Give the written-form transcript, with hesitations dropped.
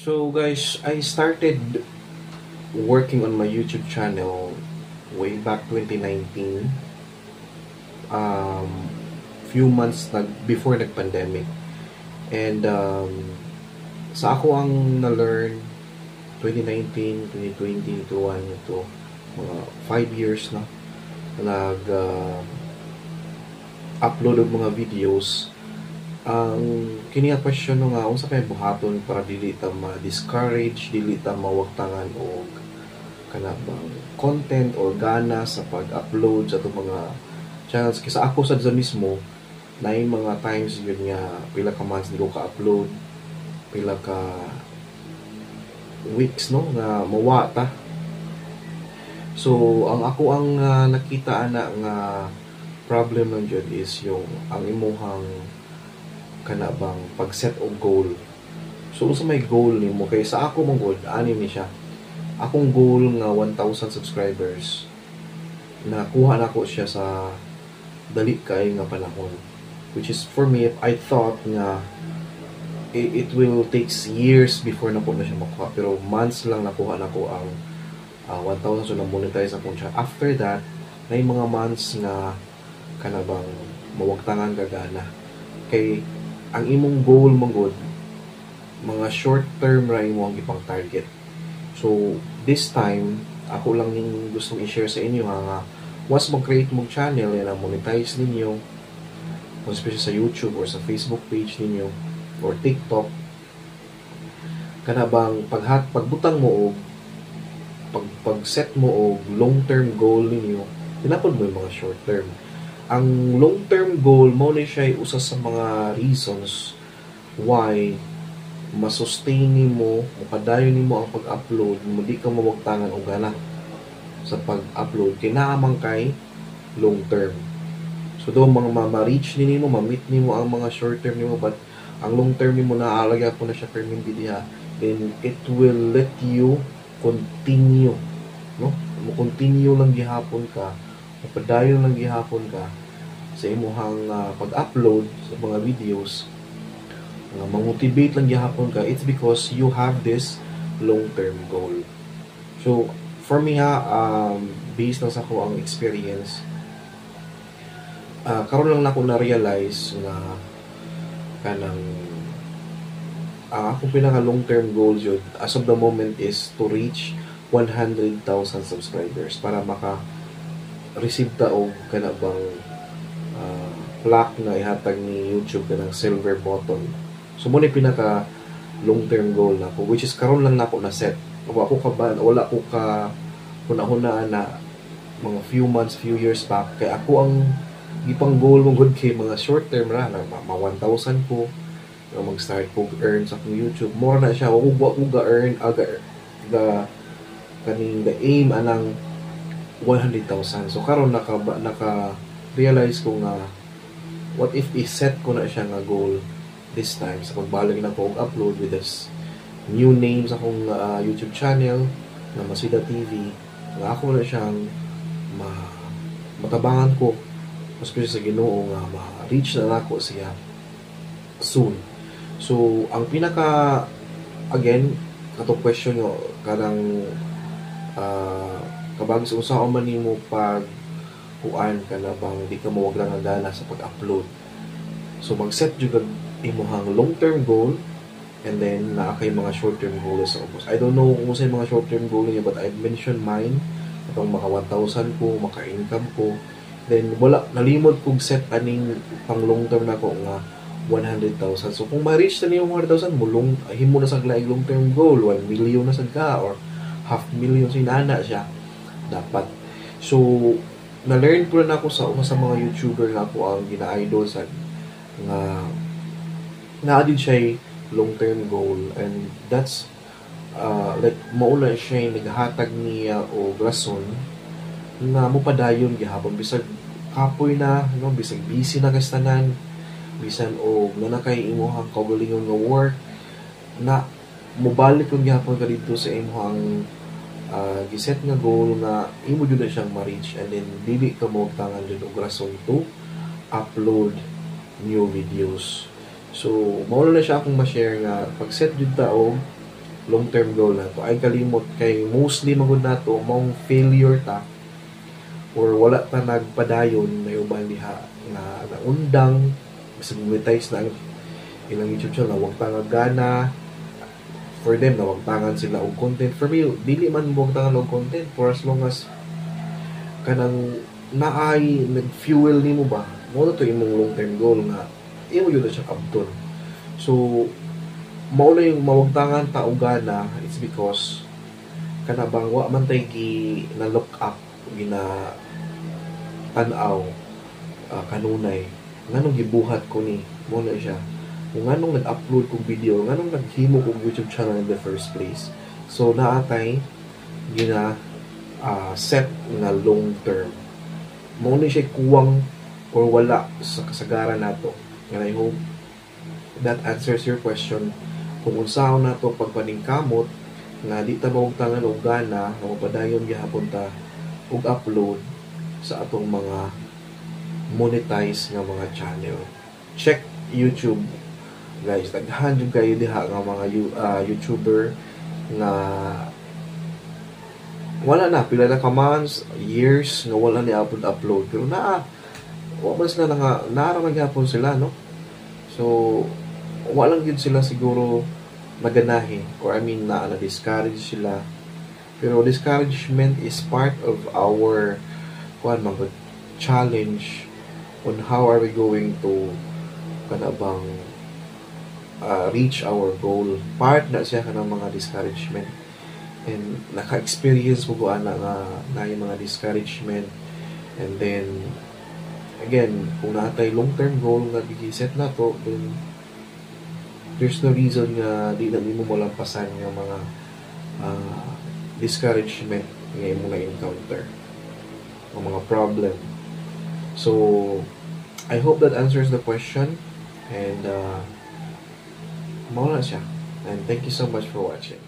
So guys, I started working on my YouTube channel way back 2019. Um, few months before nag-pandemic. And sa ako ang na-learn 2019, 2020, 2021, ito mga 5 years na nag-upload og mga videos. Ang kini nga question nga unsa kay buhaton para dili ta ma-discourage, dili ta mawagtangan og kanabang content or gana sa pag-upload sa itong mga channels. Kisa ako sa mismo na mga times yun nga pila ka months di ko ka-upload, pila ka weeks no nga mawata. So ang ako ang nakita ana nga problem lang dyan is yung ang imuhang kanabang pag-set og goal. So unsa may goal nimo kay sa ako mong goal ani ni siya. Akong goal nga 1,000 subscribers nakuha na ko siya sa dali kay nga panahon, which is for me I thought nga it will takes years before na po na siya makuha, pero months lang nakuha na ko ang 1,000. So na monetize ako siya. After that na yung mga months nga kanabang mawagtangan kagana kay ang imong goal mong good mga short term ra imo ang ipang target. So this time ako lang yung gustong i-share sa inyo nga once mag-create mong channel yan ang monetize ninyo, especially sa YouTube or sa Facebook page ninyo or TikTok, kanabang pagbutang mo og pag-set mo og long term goal ninyo, tinapon mo yung mga short term. Ang long-term goal mo na siya ay usa sa mga reasons why masustain mo, mapadayon mo ang pag-upload, hindi ka mawagtangan o gana sa pag-upload. Kinaamang kay long-term. So doon mga ma-reach nimo, ma-meet nimo ang mga short-term nimo, but ang long-term nimo naaalagya po na siya permanent diha, then it will let you continue, no? Mo-continue lang gihapon ka, padayon lang gihapon ka sa imuhang pag-upload sa mga videos, ma-motivate lang gihapon ka. It's because you have this long-term goal. So for me based lang sa ko ang experience, karon lang nako na-realize na kanang akong pinaka long-term goal yun as of the moment is to reach 100,000 subscribers para receive ta og kanabang plaque na ihatag ni YouTube kanang silver button. So mo ni pinaka long term goal nako, which is karon lang nako na set. Wala ko ka hunahunaan na mga few months, few years back kay ako ang gipang goal mong good kay mga short term ra na 1,000 ko na mag-start ko earn sa akong YouTube. More na siya ug earn the aim anang 100,000. So karon naka-realize ko nga what if i-set ko na siya nga goal this time sa pagbalik na ko upload with this new name sa akong YouTube channel na Masida TV, nga ako na siyang matabangan ko especially sa Ginoo nga ma-reach na nako siya soon. So ang pinaka again katong question yo kanang kabag sa usa man nimo pag kuan ka na bang di ka mawaglang nga gana sa pag-upload. So mag-set jud kag imong long-term goal and then naa kay mga short-term goals sa ubos. I don't know kung sa mga short-term goal niya, but I've mentioned mine atong maka 1,000 ko, maka-income ko. Then wala nalimot kog set aning pang long-term nako nga 100,000. So kung ma-reach na niyo 100,000 mulong himo na sa long-term goal 1 million na sad ka or half million sinana siya dapat. So na-learn ko na ako sa una sa mga YouTuber na ako ang gina-idol sa nga naadid siya long-term goal, and that's like mauna siya naghatag niya o rason nga mupadayon gihapon bisag kapoy na no, bisag busy na kastanan, bisan o nanakay imuhang kaugalingon nga work na mobalik kung gihapon ka dito sa imuhang giset nga goal nga imo jud na siyang ma-reach, and then dili ka mawagtangan jud og rason to upload new videos. So mao na siya akong ma-share nga pag-set jud ta og long-term goal na to. Ay kalimot kay mostly magud nato mong failure ta or wala ta nagpadayon may uban diha na naundang bisag monetize na ilang YouTube channel na wag ta nga gana for them na wag tangan sila og content. For me dili man wag tangan og content for as long as kanang naay nag-fuel nimo ba mo to imong long-term goal nga imo yun na siya kabton. So mao na yung mawagtangan ta og gana, it's because kana bang wa man tay gi na look up gina tan-aw kanunay nganong gibuhat ko ni mo na siya kung nganong nag-upload kong video nganong naghimo kong YouTube channel in the first place. So naatay gina set nga long term mo na siya kuwang or wala sa kasagaran nato. And I hope that answers your question kung unsaon nato pagpaningkamot nga di ta mawagtangan og gana nga mapadayon gihapon ta og upload sa atong mga monetize nga mga channel. Check YouTube guys, daghan jud kayo diha nga mga YouTuber nga wala na pila na ka months, years nga wala ni upload pero wa man sila nga naara man gyapon sila no. So walang yun sila siguro maganahin or I mean na-discourage sila, pero discouragement is part of our challenge on how are we going to kanabang reach our goal. Part na siya kanang mga discouragement, and naka-experience mo ana nga na yung mga discouragement. And then again, kung natay long-term goal nga giset na to, then there's no reason nga di na mo malampasan nga mga discouragement nga imo na encounter o mga problem. So I hope that answers the question, and mao na siya, and thank you so much for watching.